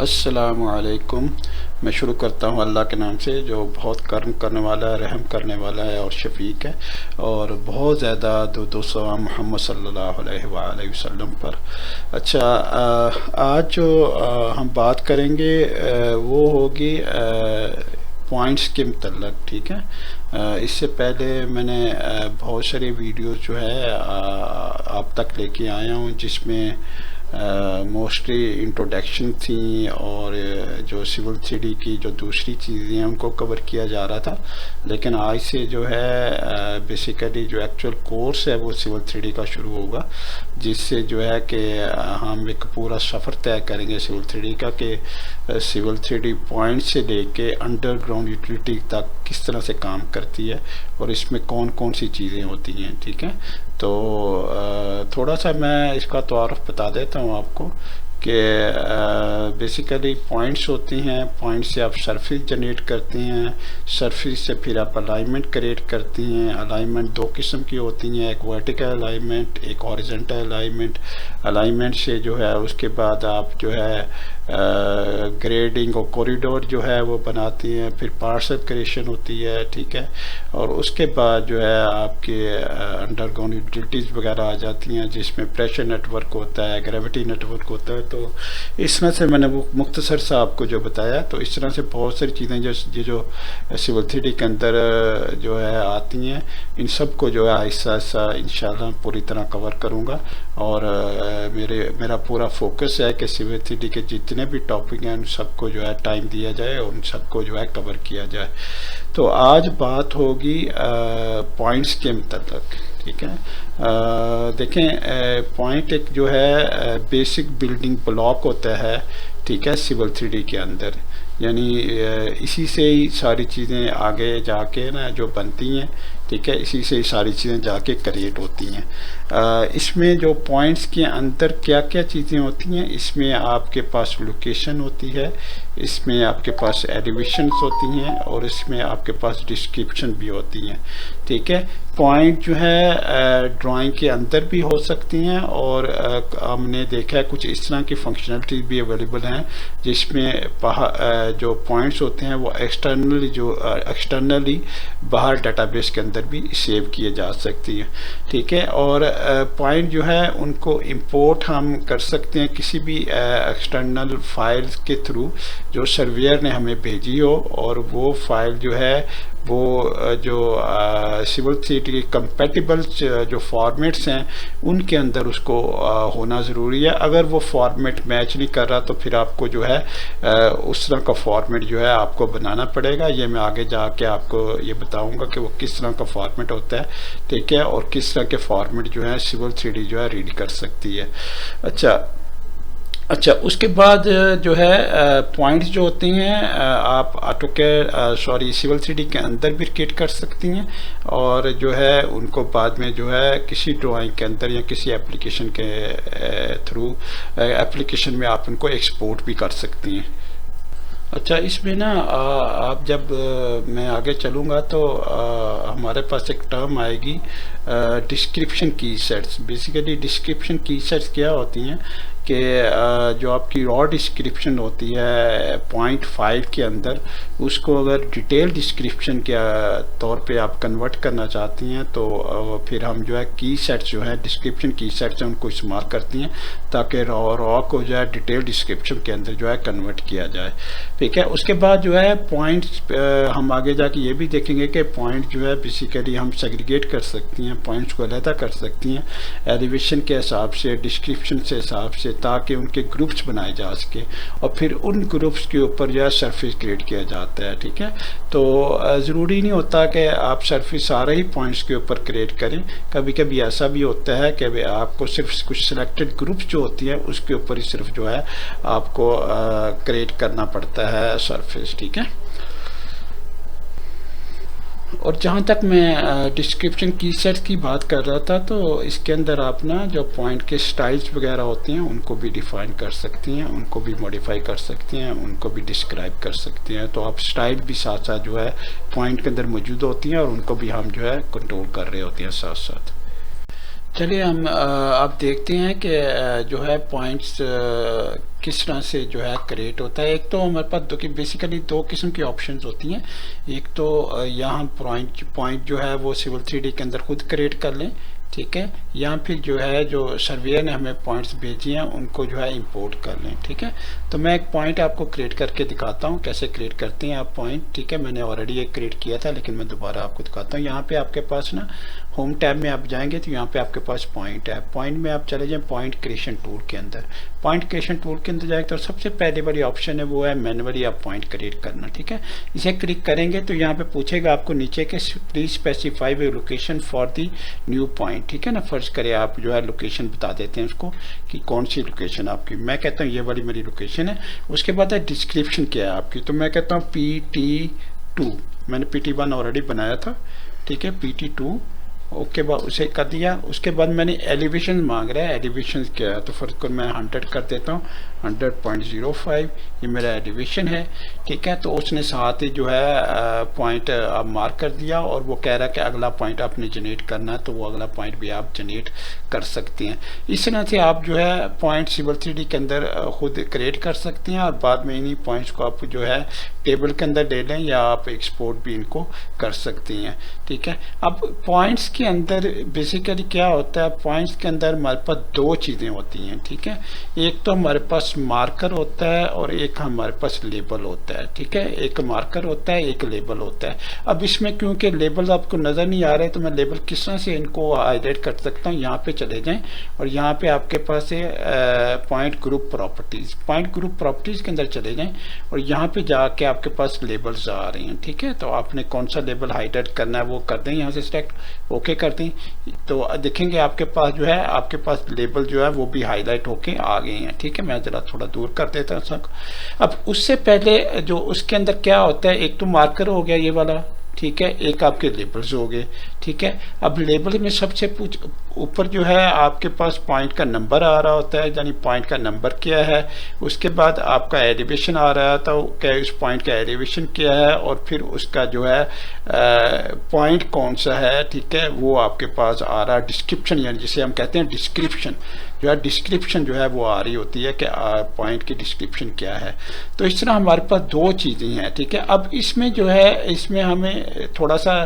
अस्सलामुअलैकुम। मैं शुरू करता हूँ अल्लाह के नाम से जो बहुत कर्म करने वाला है, रहम करने वाला है और शफीक है। और बहुत ज़्यादा दो सलाम मोहम्मद सल्लल्लाहु अलैहि वसल्लम पर। अच्छा, आज जो हम बात करेंगे वो होगी पॉइंट्स के मतलब, ठीक है। इससे पहले मैंने बहुत सारी वीडियोस जो है आप तक लेके आया हूँ, जिसमें मोस्टली इंट्रोडक्शन थी और जो सिविल थ्री की जो दूसरी चीज़ें हैं उनको कवर किया जा रहा था। लेकिन आज से जो है बेसिकली जो एक्चुअल कोर्स है वो सिविल थ्री का शुरू होगा, जिससे जो है कि हम एक पूरा सफ़र तय करेंगे सिविल थ्री का, कि सिविल थ्री पॉइंट से लेके अंडरग्राउंड यूटिलिटी तक किस तरह से काम करती है और इसमें कौन कौन सी चीज़ें होती हैं, ठीक है। तो थोड़ा सा मैं इसका तारुफ बता देता हूँ आपको कि बेसिकली पॉइंट्स होती हैं। पॉइंट से आप सरफेस जनरेट करते हैं, सरफेस से फिर आप अलाइनमेंट क्रिएट करती हैं। अलाइनमेंट दो किस्म की होती हैं, एक वर्टिकल अलाइनमेंट, एक हॉरिजॉन्टल अलाइनमेंट। अलाइनमेंट से जो है उसके बाद आप जो है ग्रेडिंग और कॉरिडोर जो है वो बनाती हैं, फिर पार्सल क्रिएशन होती है, ठीक है। और उसके बाद जो है आपके अंडरग्राउंड यूटिलिटीज़ वगैरह आ जाती हैं, जिसमें प्रेशर नेटवर्क होता है, ग्रेविटी नेटवर्क होता है। तो इस तरह से मैंने वो मुख्तसर सा आपको जो बताया, तो इस तरह से बहुत सारी चीज़ें जो सिविल थ्री के अंदर जो है आती हैं, इन सब को जो है आहिस्ता आहिस्ता इंशाल्लाह पूरी तरह कवर करूँगा। और मेरा पूरा फोकस है कि सिविल थ्री के जितने भी टॉपिक हैं उन सबको जो है टाइम दिया जाए और उन सबको जो है कवर किया जाए। तो आज बात होगी पॉइंट्स के मतलब, ठीक है। देखें, पॉइंट एक जो है बेसिक बिल्डिंग ब्लॉक होता है, ठीक है, सिविल थ्री के अंदर। यानी इसी से ही सारी चीज़ें आगे जाके ना जो बनती हैं, ठीक है, इसी से ही सारी चीज़ें जाके क्रिएट होती हैं। इसमें जो पॉइंट्स के अंदर क्या क्या चीज़ें होती हैं, इसमें आपके पास लोकेशन होती है, इसमें आपके पास एलिवेशंस होती हैं और इसमें आपके पास डिस्क्रिप्शन भी होती हैं, ठीक है। पॉइंट जो है ड्राइंग के अंदर भी हो सकती हैं और हमने देखा है कुछ इस तरह की फंक्शनलिटीज भी अवेलेबल हैं, जिसमें जो पॉइंट्स होते हैं वो एक्सटर्नली बाहर डाटाबेस के अंदर भी सेव किए जा सकती हैं, ठीक है। और पॉइंट जो है उनको इंपोर्ट हम कर सकते हैं किसी भी एक्सटर्नल फाइल के थ्रू जो सर्वेयर ने हमें भेजी हो, और वो फाइल जो है वो जो सिविल थ्री के कंपेटिबल जो फॉर्मेट्स हैं उनके अंदर उसको होना ज़रूरी है। अगर वो फॉर्मेट मैच नहीं कर रहा तो फिर आपको जो है उस तरह का फॉर्मेट जो है आपको बनाना पड़ेगा। ये मैं आगे जाके आपको ये बताऊंगा कि वो किस तरह का फॉर्मेट होता है, ठीक है, और किस तरह के फॉर्मेट जो है सिविल थ्री जो है रीड कर सकती है। अच्छा, उसके बाद जो है पॉइंट्स जो होती हैं आप सिविल थ्री के अंदर भी क्रिएट कर सकती हैं, और जो है उनको बाद में जो है किसी ड्राइंग के अंदर या किसी एप्लीकेशन के थ्रू एप्लीकेशन में आप उनको एक्सपोर्ट भी कर सकती हैं। अच्छा, इसमें ना आप जब मैं आगे चलूँगा तो हमारे पास एक टर्म आएगी डिस्क्रिप्शन की सेट्स। बेसिकली डिस्क्रिप्शन की सेट्स क्या होती हैं कि जो आपकी रॉ डिस्क्रिप्शन होती है पॉइंट 5 के अंदर, उसको अगर डिटेल डिस्क्रिप्शन के तौर पे आप कन्वर्ट करना चाहती हैं तो फिर हम जो है की सेट्स जो है डिस्क्रिप्शन की सेट्स हैं उनको इस्तेमाल करती हैं, ताकि रॉ को जो है डिटेल डिस्क्रिप्शन के अंदर जो है कन्वर्ट किया जाए, ठीक है। उसके बाद जो है पॉइंट्स हम आगे जाके ये भी देखेंगे कि पॉइंट जो है बेसिकली हम सेग्रीगेट कर सकती हैं, पॉइंट्स को अलहदा कर सकती हैं एलिवेशन के हिसाब से, डिस्क्रिप्शन के हिसाब से, ताकि उनके ग्रुप्स बनाए जा सके और फिर उन ग्रुप्स के ऊपर जो है सरफेस क्रिएट किया जाता है, ठीक है। तो ज़रूरी नहीं होता कि आप सरफेस सारे ही पॉइंट्स के ऊपर क्रिएट करें। कभी कभी ऐसा भी होता है कि आपको सिर्फ कुछ सिलेक्टेड ग्रुप्स जो होती हैं उसके ऊपर ही सिर्फ जो है आपको क्रिएट करना पड़ता है सरफेस, ठीक है। और जहाँ तक मैं डिस्क्रिप्शन की सेट्स की बात कर रहा था, तो इसके अंदर आप ना जो पॉइंट के स्टाइल्स वगैरह होते हैं उनको भी डिफाइन कर सकती हैं, उनको भी मॉडिफाई कर सकती हैं, उनको भी डिस्क्राइब कर सकती हैं। तो आप स्टाइल भी साथ साथ जो है पॉइंट के अंदर मौजूद होती हैं और उनको भी हम जो है कंट्रोल कर रहे होते हैं साथ साथ। चलिए हम अब देखते हैं कि जो है पॉइंट्स किस तरह से जो है क्रिएट होता है। एक तो हमारे पास बेसिकली दो किस्म की ऑप्शंस होती हैं। एक तो यहाँ पॉइंट जो है वो सिविल 3D के अंदर खुद क्रिएट कर लें, ठीक है, या फिर जो है जो सर्वेयर ने हमें पॉइंट्स भेजी हैं उनको जो है इंपोर्ट कर लें, ठीक है। तो मैं एक पॉइंट आपको क्रिएट करके दिखाता हूँ कैसे क्रिएट करते हैं आप पॉइंट, ठीक है। मैंने ऑलरेडी एक क्रिएट किया था लेकिन मैं दोबारा आपको दिखाता हूँ। यहाँ पे आपके पास ना होम टैब में आप जाएंगे तो यहाँ पे आपके पास पॉइंट है। पॉइंट में आप चले जाएं पॉइंट क्रिएशन टूल के अंदर। पॉइंट क्रिएशन टूल के अंदर जाएंगे तो सबसे पहले वाली ऑप्शन है वो है मैनुअली आप पॉइंट क्रिएट करना, ठीक है। इसे क्लिक करेंगे तो यहाँ पे पूछेगा आपको नीचे के please specify A location for the new point, ठीक है ना। फर्ज करें आप जो है लोकेशन बता देते हैं उसको कि कौन सी लोकेशन आपकी। मैं कहता हूँ ये वाली मेरी लोकेशन है। उसके बाद है डिस्क्रिप्शन क्या है आपकी, तो मैं कहता हूँ PT2। मैंने PT1 ऑलरेडी बनाया था, ठीक है, PT2 ओके बाद उसे कर दिया। उसके बाद मैंने एलिवेशन मांग रहा है, एलिवेशन क्या है तो फर्ज कर मैं 100 कर देता हूँ, 100.05 ये मेरा एलिवेशन है, ठीक है। तो उसने साथ ही जो है पॉइंट आप मार्क कर दिया और वो कह रहा है कि अगला पॉइंट आपने जनरेट करना है, तो वो अगला पॉइंट भी आप जनरेट कर सकते हैं। इस तरह से आप जो है पॉइंट सिविल 3D के अंदर खुद क्रिएट कर सकते हैं और बाद में इन्हीं पॉइंट्स को आप जो है टेबल के अंदर ले लें या आप एक्सपोर्ट भी इनको कर सकते हैं, ठीक है। अब पॉइंट्स के अंदर बेसिकली क्या होता है, पॉइंट्स के अंदर हमारे पास दो चीज़ें होती हैं, ठीक है। एक तो हमारे पास मार्कर होता है और एक हमारे पास लेबल होता है, ठीक है। एक मार्कर होता है, एक लेबल होता है। अब इसमें क्योंकि लेबल आपको नज़र नहीं आ रहे तो मैं लेबल किस तरह से इनको हाईलाइट कर सकता हूँ। यहाँ पे चले जाएं और यहाँ पे आपके पास है point group properties. Point group properties के अंदर चले जाएं और यहाँ पे जाके आपके पास लेबल्स आ रहे हैं, ठीक है। तो आपने कौन सा लेबल हाईलाइट करना है वो कर दें, यहाँ से सिलेक्ट ओके करते हैं तो देखेंगे आपके पास जो है आपके पास लेबल जो है वो भी हाईलाइट होके आ गए हैं, ठीक है। मैं जरा थोड़ा दूर कर देता हूँ सब। अब उससे पहले जो उसके अंदर क्या होता है, एक तो मार्कर हो गया ये वाला, ठीक है, एक आपके लेबल्स हो गए, ठीक है। अब लेबल में सबसे ऊपर जो है आपके पास पॉइंट का नंबर आ रहा होता है, यानी पॉइंट का नंबर क्या है। उसके बाद आपका एलिवेशन आ रहा था, क्या उस पॉइंट का एलिवेशन क्या है और फिर उसका जो है पॉइंट कौन सा है, ठीक है, वो आपके पास आ रहा है। डिस्क्रिप्शन यानी जिसे हम कहते हैं डिस्क्रिप्शन जो है, डिस्क्रिप्शन जो है वो आ रही होती है कि पॉइंट की डिस्क्रिप्शन क्या है। तो इस तरह हमारे पास दो चीज़ें हैं, ठीक है। अब इसमें जो है इसमें हमें थोड़ा सा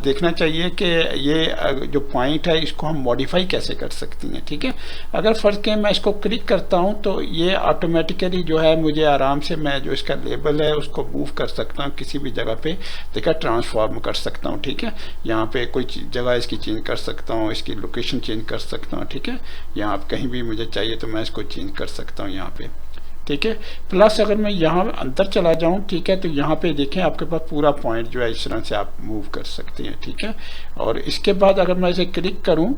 देखना चाहिए कि ये जो पॉइंट है इसको हम मॉडिफाई कैसे कर सकते हैं, ठीक है। अगर फर्ज के मैं इसको क्लिक करता हूं तो ये ऑटोमेटिकली जो है मुझे आराम से मैं जो इसका लेबल है उसको मूव कर सकता हूं किसी भी जगह पे, देखा ट्रांसफॉर्म कर सकता हूं, ठीक है। यहाँ पे कोई जगह इसकी चेंज कर सकता हूँ, इसकी लोकेशन चेंज कर सकता हूँ, ठीक है। यहाँ कहीं भी मुझे चाहिए तो मैं इसको चेंज कर सकता हूँ यहाँ पे, ठीक है। प्लस अगर मैं यहाँ अंदर चला जाऊँ, ठीक है, तो यहाँ पे देखें आपके पास पूरा पॉइंट जो है इस तरह से आप मूव कर सकते हैं, ठीक है। और इसके बाद अगर मैं इसे क्लिक करूँ,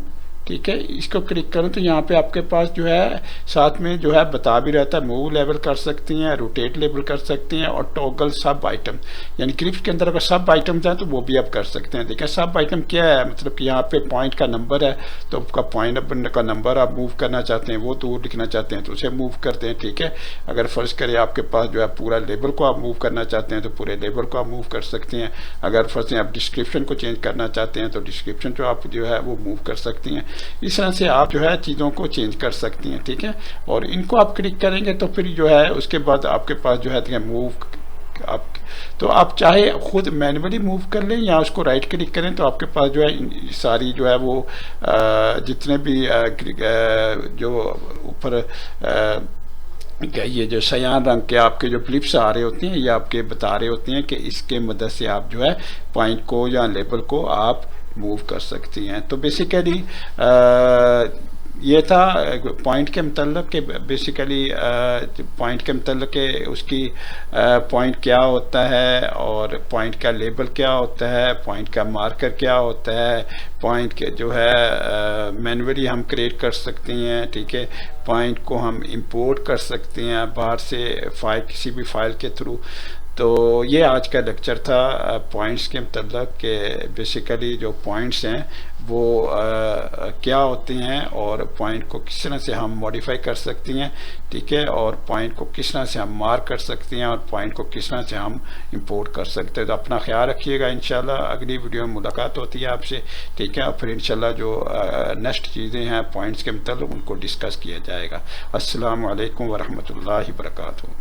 ठीक है, इसको क्लिक करूं तो यहाँ पे आपके पास जो है साथ में जो है बता भी रहता है मूव लेवल कर सकती हैं, रोटेट लेवल कर सकती हैं और टॉगल सब आइटम, यानी ग्रिप्स के अंदर अगर सब आइटम्स हैं तो वो भी आप कर सकते हैं। देखिए सब आइटम क्या है, मतलब कि यहाँ पे पॉइंट का नंबर है तो आपका पॉइंट का नंबर आप मूव करना चाहते हैं, वो दूर लिखना चाहते हैं तो उसे मूव करते हैं, ठीक है। अगर फर्ज करें आपके पास जो है पूरा लेबल को आप मूव करना चाहते हैं तो पूरे लेबल को आप मूव कर सकते हैं। अगर फर्ज आप डिस्क्रिप्शन को चेंज करना चाहते हैं तो डिस्क्रिप्शन जो आप जो है वो मूव कर सकती हैं। इस तरह से आप जो है चीज़ों को चेंज कर सकती हैं, ठीक है। और इनको आप क्लिक करेंगे तो फिर जो है उसके बाद आपके पास जो है मूव आप, तो आप चाहे खुद मैन्युअली मूव कर लें या उसको राइट क्लिक करें तो आपके पास जो है सारी जो है वो जितने भी जो ऊपर क्या ये जो सयान रंग के आपके जो क्लिप्स आ रहे होते हैं ये आपके बता रहे होते हैं कि इसके मदद से आप जो है पॉइंट को या लेबल को आप मूव कर सकती हैं। तो बेसिकली ये था पॉइंट के मतलब के बेसिकली पॉइंट के मतलब के उसकी पॉइंट क्या होता है और पॉइंट का लेबल क्या होता है, पॉइंट का मार्कर क्या होता है, पॉइंट के जो है मैन्युअली हम क्रिएट कर सकते हैं, ठीक है। पॉइंट को हम इंपोर्ट कर सकते हैं बाहर से फाइल, किसी भी फाइल के थ्रू। तो ये आज का लेक्चर था पॉइंट्स के मतलब कि बेसिकली जो पॉइंट्स हैं वो क्या होती हैं और पॉइंट को किस तरह से हम मॉडिफाई कर सकती हैं, ठीक है, और पॉइंट को किस तरह से हम मार्क कर सकती हैं और पॉइंट को किस तरह से हम इंपोर्ट कर सकते हैं। तो अपना ख्याल रखिएगा, इंशाल्लाह अगली वीडियो में मुलाकात होती है आपसे, ठीक है, और फिर इंशाल्लाह जो नेक्स्ट चीज़ें हैं पॉइंट्स के मतलब उनको डिस्कस किया जाएगा। अस्सलामु अलैकुम वरहमतुल्लाहि वबरकातुहू।